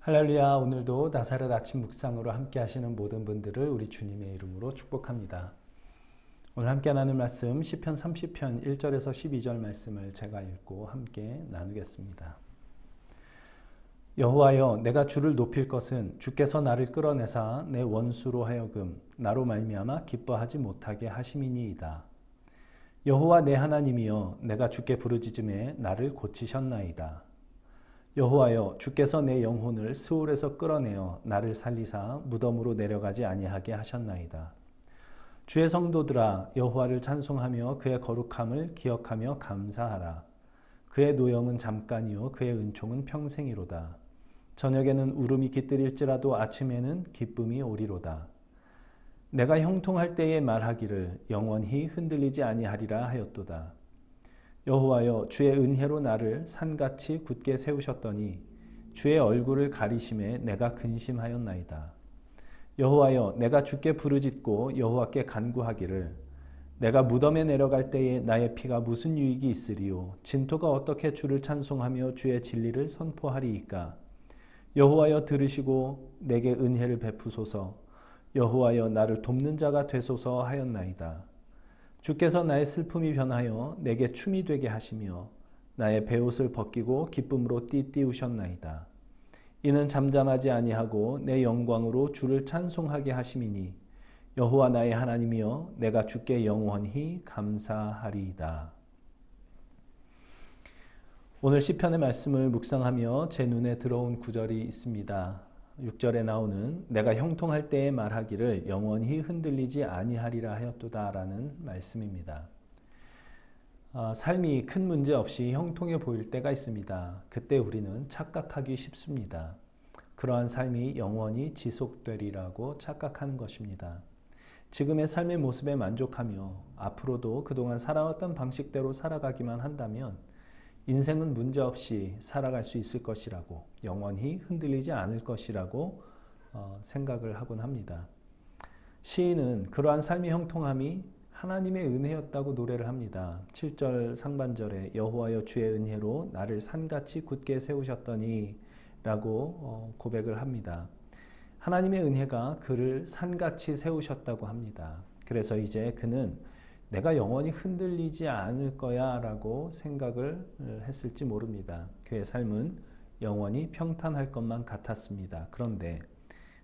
할렐루야. 오늘도 나사렛 아침 묵상으로 함께 하시는 모든 분들을 우리 주님의 이름으로 축복합니다. 오늘 함께 나눌 말씀 시편 30편 1절에서 12절 말씀을 제가 읽고 함께 나누겠습니다. 여호와여, 내가 주를 높일 것은 주께서 나를 끌어내사 내 원수로 하여금 나로 말미암아 기뻐하지 못하게 하심이니이다. 여호와 내 하나님이여, 내가 주께 부르짖음에 나를 고치셨나이다. 여호와여, 주께서 내 영혼을 스올에서 끌어내어 나를 살리사 무덤으로 내려가지 아니하게 하셨나이다. 주의 성도들아, 여호와를 찬송하며 그의 거룩함을 기억하며 감사하라. 그의 노염은 잠깐이요 그의 은총은 평생이로다. 저녁에는 울음이 깃들일지라도 아침에는 기쁨이 오리로다. 내가 형통할 때에 말하기를 영원히 흔들리지 아니하리라 하였도다. 여호와여, 주의 은혜로 나를 산같이 굳게 세우셨더니 주의 얼굴을 가리심에 내가 근심하였나이다. 여호와여, 내가 주께 부르짖고 여호와께 간구하기를 내가 무덤에 내려갈 때에 나의 피가 무슨 유익이 있으리요? 진토가 어떻게 주를 찬송하며 주의 진리를 선포하리이까? 여호와여, 들으시고 내게 은혜를 베푸소서. 여호와여, 나를 돕는 자가 되소서 하였나이다. 주께서 나의 슬픔이 변하여 내게 춤이 되게 하시며 나의 베옷을 벗기고 기쁨으로 띠띠우셨나이다. 이는 잠잠하지 아니하고 내 영광으로 주를 찬송하게 하심이니 여호와 나의 하나님이여, 내가 주께 영원히 감사하리이다. 오늘 시편의 말씀을 묵상하며 제 눈에 들어온 구절이 있습니다. 6절에 나오는 내가 형통할 때에 말하기를 영원히 흔들리지 아니하리라 하였도다 라는 말씀입니다. 삶이 큰 문제 없이 형통해 보일 때가 있습니다. 그때 우리는 착각하기 쉽습니다. 그러한 삶이 영원히 지속되리라고 착각하는 것입니다. 지금의 삶의 모습에 만족하며 앞으로도 그동안 살아왔던 방식대로 살아가기만 한다면 인생은 문제없이 살아갈 수 있을 것이라고, 영원히 흔들리지 않을 것이라고 생각을 하곤 합니다. 시인은 그러한 삶의 형통함이 하나님의 은혜였다고 노래를 합니다. 7절 상반절에 여호와여, 주의 은혜로 나를 산같이 굳게 세우셨더니 라고 고백을 합니다. 하나님의 은혜가 그를 산같이 세우셨다고 합니다. 그래서 이제 그는 내가 영원히 흔들리지 않을 거야 라고 생각을 했을지 모릅니다. 그의 삶은 영원히 평탄할 것만 같았습니다. 그런데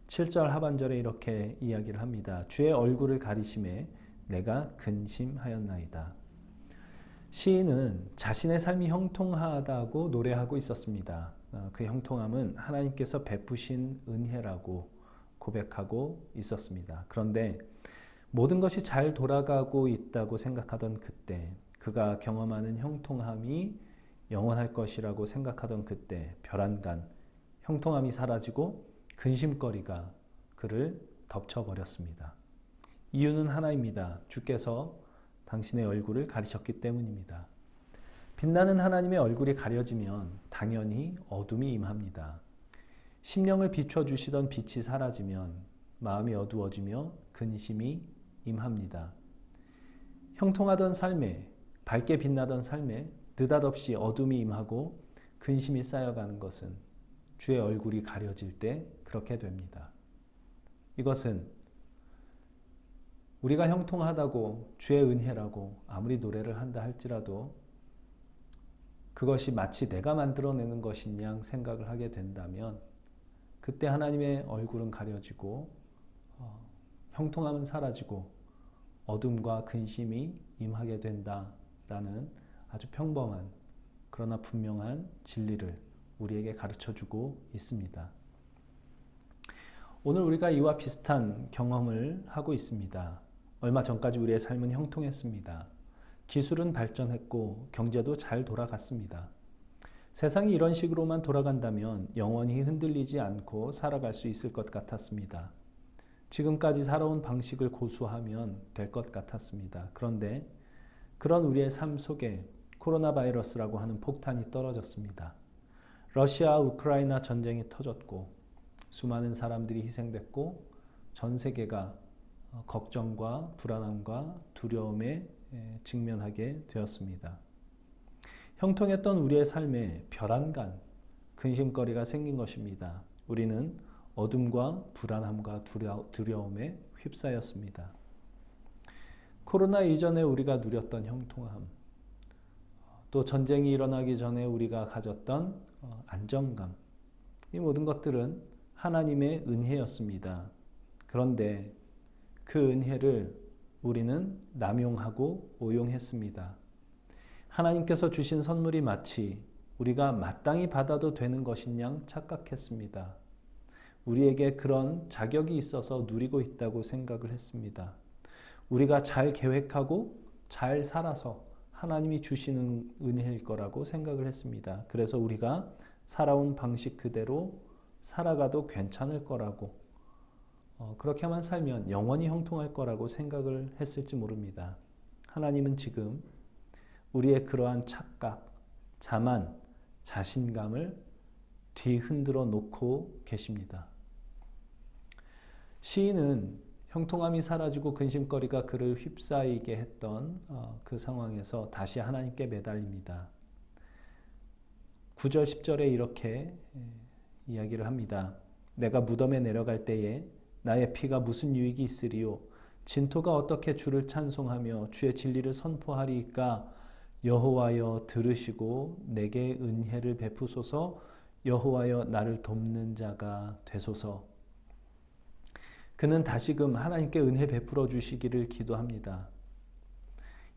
7절 하반절에 이렇게 이야기를 합니다. 주의 얼굴을 가리심에 내가 근심하였나이다. 시인은 자신의 삶이 형통하다고 노래하고 있었습니다. 그 형통함은 하나님께서 베푸신 은혜라고 고백하고 있었습니다. 그런데 모든 것이 잘 돌아가고 있다고 생각하던 그때, 그가 경험하는 형통함이 영원할 것이라고 생각하던 그때, 별안간 형통함이 사라지고 근심거리가 그를 덮쳐버렸습니다. 이유는 하나입니다. 주께서 당신의 얼굴을 가리셨기 때문입니다. 빛나는 하나님의 얼굴이 가려지면 당연히 어둠이 임합니다. 심령을 비춰주시던 빛이 사라지면 마음이 어두워지며 근심이 임합니다. 형통하던 삶에, 밝게 빛나던 삶에 느닷없이 어둠이 임하고 근심이 쌓여가는 것은 주의 얼굴이 가려질 때 그렇게 됩니다. 이것은 우리가 형통하다고 주의 은혜라고 아무리 노래를 한다 할지라도 그것이 마치 내가 만들어내는 것인 양 생각을 하게 된다면 그때 하나님의 얼굴은 가려지고 형통함은 사라지고 어둠과 근심이 임하게 된다라는 아주 평범한 그러나 분명한 진리를 우리에게 가르쳐주고 있습니다. 오늘 우리가 이와 비슷한 경험을 하고 있습니다. 얼마 전까지 우리의 삶은 형통했습니다. 기술은 발전했고 경제도 잘 돌아갔습니다. 세상이 이런 식으로만 돌아간다면 영원히 흔들리지 않고 살아갈 수 있을 것 같았습니다. 지금까지 살아온 방식을 고수하면 될 것 같았습니다. 그런데 그런 우리의 삶 속에 코로나 바이러스라고 하는 폭탄이 떨어졌습니다. 러시아 우크라이나 전쟁이 터졌고 수많은 사람들이 희생됐고 전 세계가 걱정과 불안함과 두려움에 직면하게 되었습니다. 형통했던 우리의 삶에 별안간 근심거리가 생긴 것입니다. 우리는 어둠과 불안함과 두려움에 휩싸였습니다. 코로나 이전에 우리가 누렸던 형통함, 또 전쟁이 일어나기 전에 우리가 가졌던 안정감, 이 모든 것들은 하나님의 은혜였습니다. 그런데 그 은혜를 우리는 남용하고 오용했습니다. 하나님께서 주신 선물이 마치 우리가 마땅히 받아도 되는 것인 양 착각했습니다. 우리에게 그런 자격이 있어서 누리고 있다고 생각을 했습니다. 우리가 잘 계획하고 잘 살아서 하나님이 주시는 은혜일 거라고 생각을 했습니다. 그래서 우리가 살아온 방식 그대로 살아가도 괜찮을 거라고, 그렇게만 살면 영원히 형통할 거라고 생각을 했을지 모릅니다. 하나님은 지금 우리의 그러한 착각, 자만, 자신감을 뒤흔들어 놓고 계십니다. 시인은 형통함이 사라지고 근심거리가 그를 휩싸이게 했던 그 상황에서 다시 하나님께 매달립니다. 9절 10절에 이렇게 이야기를 합니다. 내가 무덤에 내려갈 때에 나의 피가 무슨 유익이 있으리요? 진토가 어떻게 주를 찬송하며 주의 진리를 선포하리이까? 여호와여 들으시고 내게 은혜를 베푸소서. 여호와여 나를 돕는 자가 되소서. 그는 다시금 하나님께 은혜 베풀어 주시기를 기도합니다.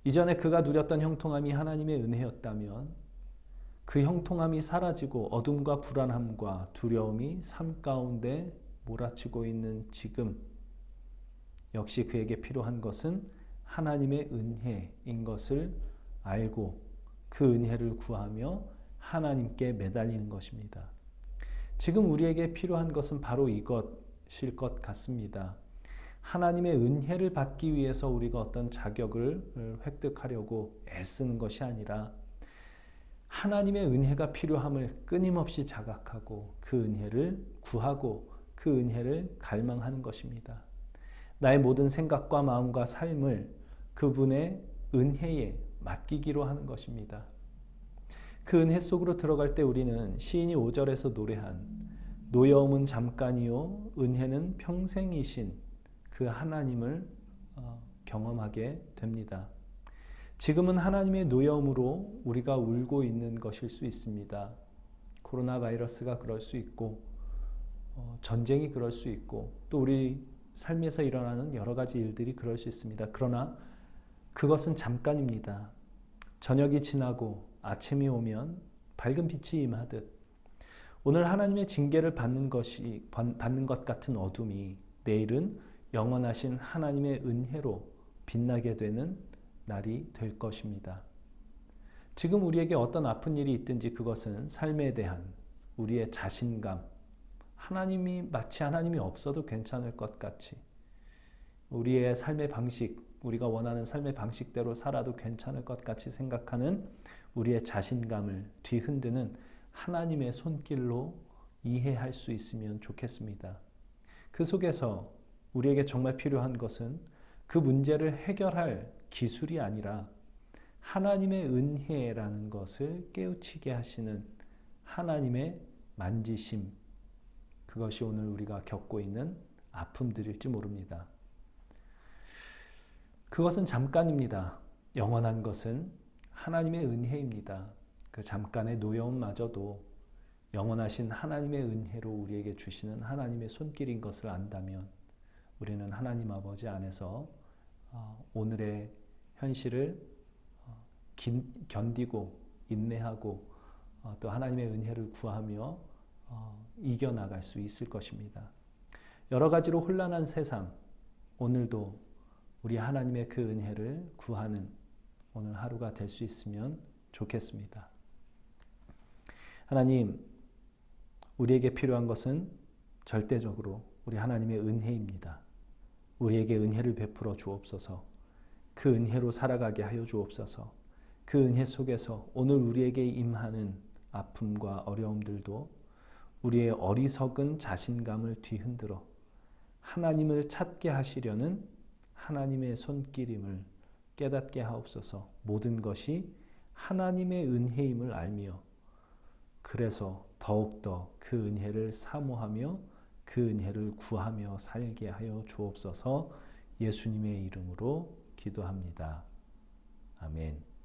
이전에 그가 누렸던 형통함이 하나님의 은혜였다면 그 형통함이 사라지고 어둠과 불안함과 두려움이 삶 가운데 몰아치고 있는 지금, 역시 그에게 필요한 것은 하나님의 은혜인 것을 알고 그 은혜를 구하며 하나님께 매달리는 것입니다. 지금 우리에게 필요한 것은 바로 이것일 것 같습니다. 하나님의 은혜를 받기 위해서 우리가 어떤 자격을 획득하려고 애쓰는 것이 아니라 하나님의 은혜가 필요함을 끊임없이 자각하고 그 은혜를 구하고 그 은혜를 갈망하는 것입니다. 나의 모든 생각과 마음과 삶을 그분의 은혜에 맡기기로 하는 것입니다. 그 은혜 속으로 들어갈 때 우리는 시인이 5절에서 노래한 노여움은 잠깐이요 은혜는 평생이신 그 하나님을 경험하게 됩니다. 지금은 하나님의 노여움으로 우리가 울고 있는 것일 수 있습니다. 코로나 바이러스가 그럴 수 있고 전쟁이 그럴 수 있고 또 우리 삶에서 일어나는 여러 가지 일들이 그럴 수 있습니다. 그러나 그것은 잠깐입니다. 저녁이 지나고 아침이 오면 밝은 빛이 임하듯 오늘 하나님의 징계를 받는 것 같은 어둠이 내일은 영원하신 하나님의 은혜로 빛나게 되는 날이 될 것입니다. 지금 우리에게 어떤 아픈 일이 있든지 그것은 삶에 대한 우리의 자신감, 마치 하나님이 없어도 괜찮을 것 같이 우리의 삶의 방식, 우리가 원하는 삶의 방식대로 살아도 괜찮을 것 같이 생각하는 우리의 자신감을 뒤흔드는 하나님의 손길로 이해할 수 있으면 좋겠습니다. 그 속에서 우리에게 정말 필요한 것은 그 문제를 해결할 기술이 아니라 하나님의 은혜라는 것을 깨우치게 하시는 하나님의 만지심, 그것이 오늘 우리가 겪고 있는 아픔들일지 모릅니다. 그것은 잠깐입니다. 영원한 것은 하나님의 은혜입니다. 그 잠깐의 노여움마저도 영원하신 하나님의 은혜로 우리에게 주시는 하나님의 손길인 것을 안다면 우리는 하나님 아버지 안에서 오늘의 현실을 견디고 인내하고 또 하나님의 은혜를 구하며 이겨나갈 수 있을 것입니다. 여러 가지로 혼란한 세상, 오늘도 우리 하나님의 그 은혜를 구하는 오늘 하루가 될 수 있으면 좋겠습니다. 하나님, 우리에게 필요한 것은 절대적으로 우리 하나님의 은혜입니다. 우리에게 은혜를 베풀어 주옵소서. 그 은혜로 살아가게 하여 주옵소서. 그 은혜 속에서 오늘 우리에게 임하는 아픔과 어려움들도 우리의 어리석은 자신감을 뒤흔들어 하나님을 찾게 하시려는 하나님의 손길임을 깨닫게 하옵소서. 모든 것이 하나님의 은혜임을 알며 그래서 더욱더 그 은혜를 사모하며 그 은혜를 구하며 살게 하여 주옵소서. 예수님의 이름으로 기도합니다. 아멘.